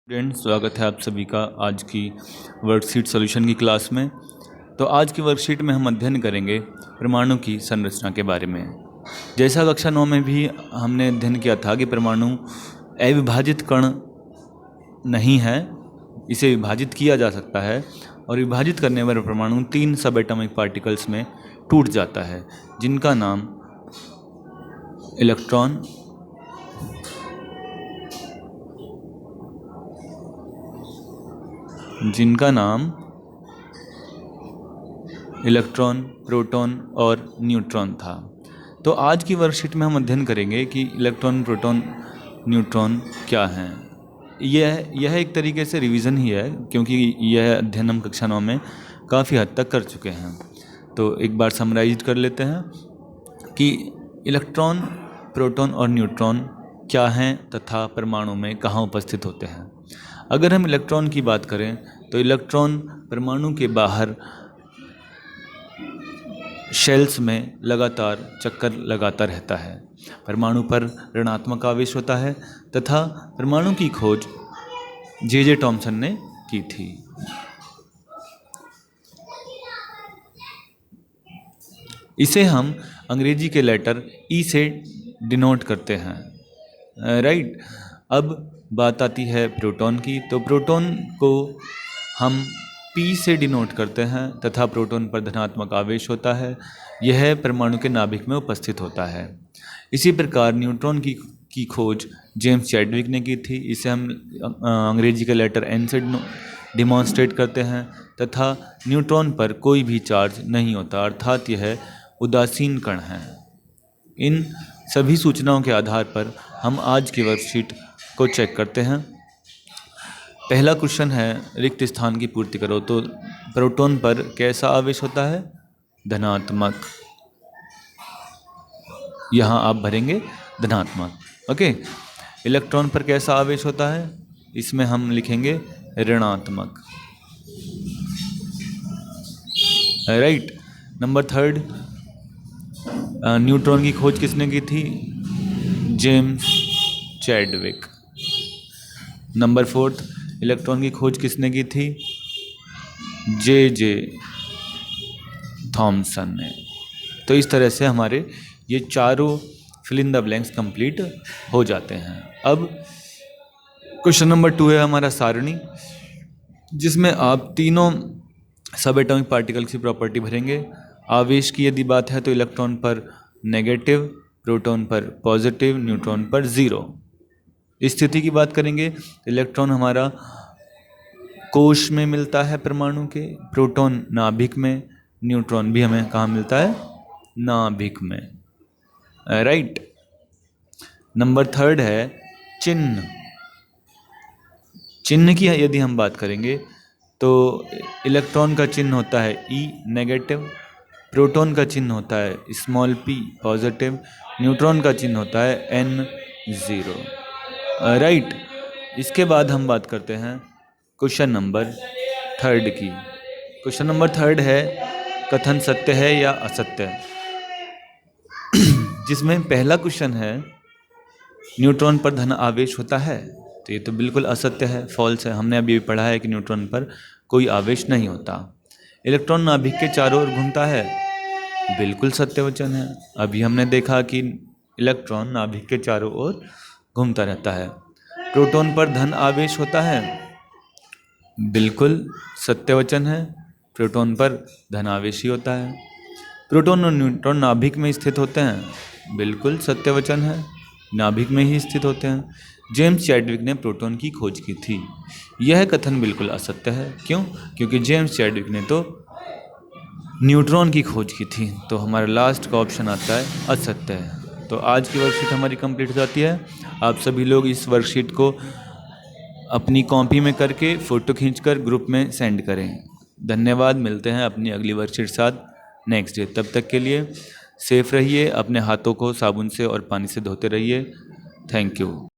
Student, स्वागत है आप सभी का आज की वर्कशीट सॉल्यूशन की क्लास में। तो आज की वर्कशीट में हम अध्ययन करेंगे परमाणु की संरचना के बारे में। जैसा कक्षा 9 में भी हमने अध्ययन किया था कि परमाणु अविभाजित कण नहीं है, इसे विभाजित किया जा सकता है और विभाजित करने पर परमाणु 3 सब एटॉमिक पार्टिकल्स में टूट जाता है, जिनका नाम इलेक्ट्रॉन, प्रोटॉन और न्यूट्रॉन था। तो आज की वर्कशीट में हम अध्ययन करेंगे कि इलेक्ट्रॉन, प्रोटॉन, न्यूट्रॉन क्या हैं। यह एक तरीके से रिवीजन ही है, क्योंकि यह अध्ययन हम कक्षा 9 में काफ़ी हद तक कर चुके हैं। तो एक बार समराइज कर लेते हैं कि इलेक्ट्रॉन, प्रोटॉन और न्यूट्रॉन क्या हैं तथा परमाणु में कहाँ उपस्थित होते हैं। अगर हम इलेक्ट्रॉन की बात करें तो इलेक्ट्रॉन परमाणु के बाहर शेल्स में लगातार चक्कर लगाता रहता है। परमाणु पर ऋणात्मक आवेश होता है तथा परमाणु की खोज जे टॉमसन ने की थी। इसे हम अंग्रेजी के लेटर ई से डिनोट करते हैं, राइट। अब बात आती है प्रोटॉन की। तो प्रोटॉन को हम P से डिनोट करते हैं तथा प्रोटॉन पर धनात्मक आवेश होता है। यह परमाणु के नाभिक में उपस्थित होता है। इसी प्रकार न्यूट्रॉन की खोज जेम्स चैडविक ने की थी। इसे हम अंग्रेजी के लेटर N से डिमॉन्स्ट्रेट करते हैं तथा न्यूट्रॉन पर कोई भी चार्ज नहीं होता, अर्थात यह उदासीन कण है। इन सभी सूचनाओं के आधार पर हम आज की वर्कशीट को चेक करते हैं। पहला क्वेश्चन है, रिक्त स्थान की पूर्ति करो। तो प्रोटॉन पर कैसा आवेश होता है? धनात्मक। यहाँ आप भरेंगे धनात्मक, ओके। इलेक्ट्रॉन पर कैसा आवेश होता है? इसमें हम लिखेंगे ऋणात्मक, राइट। नंबर 3, न्यूट्रॉन की खोज किसने की थी? James Chadwick. नंबर 4, इलेक्ट्रॉन की खोज किसने की थी? जे थॉमसन ने। तो इस तरह से हमारे ये चारों fill in the blanks complete हो जाते हैं। अब क्वेश्चन नंबर 2 है हमारा सारणी, जिसमें आप तीनों सब एटॉमिक पार्टिकल्स की प्रॉपर्टी भरेंगे। आवेश की यदि बात है तो इलेक्ट्रॉन पर नेगेटिव, प्रोटॉन पर पॉजिटिव, न्यूट्रॉन पर 0। स्थिति की बात करेंगे, इलेक्ट्रॉन हमारा कोश में मिलता है परमाणु के, प्रोटॉन नाभिक में, न्यूट्रॉन भी हमें कहाँ मिलता है? नाभिक में, राइट। नंबर 3 है चिन्ह की यदि हम बात करेंगे तो इलेक्ट्रॉन का चिन्ह होता है E नेगेटिव, प्रोटॉन का चिन्ह होता है स्मॉल p पॉजिटिव, न्यूट्रॉन का चिन्ह होता है N 0, राइट। इसके बाद हम बात करते हैं क्वेश्चन नंबर 3 की। क्वेश्चन नंबर 3 है, कथन सत्य है या असत्य, जिसमें पहला क्वेश्चन है, न्यूट्रॉन पर धन आवेश होता है। तो ये तो बिल्कुल असत्य है, फॉल्स है। हमने अभी पढ़ा है कि न्यूट्रॉन पर कोई आवेश नहीं होता। इलेक्ट्रॉन नाभिक के चारों ओर घूमता है, बिल्कुल सत्य वचन है। अभी हमने देखा कि इलेक्ट्रॉन नाभिक के चारों ओर घूमता रहता है। प्रोटॉन पर धन आवेश होता है, बिल्कुल सत्य वचन है। प्रोटॉन पर धन आवेश ही होता है। प्रोटॉन और न्यूट्रॉन नाभिक में स्थित होते हैं, बिल्कुल सत्य वचन है, नाभिक में ही स्थित होते हैं। जेम्स चैडविक ने प्रोटॉन की खोज की थी। यह कथन बिल्कुल असत्य है। क्यों? क्योंकि जेम्स चैडविक ने तो न्यूट्रॉन की खोज की थी। तो हमारा लास्ट का ऑप्शन आता है असत्य है। तो आज की वर्कशीट हमारी कंप्लीट हो जाती है। आप सभी लोग इस वर्कशीट को अपनी कॉपी में करके फ़ोटो खींचकर ग्रुप में सेंड करें। धन्यवाद। मिलते हैं अपनी अगली वर्कशीट साथ नेक्स्ट डे। तब तक के लिए सेफ रहिए, अपने हाथों को साबुन से और पानी से धोते रहिए। Thank you.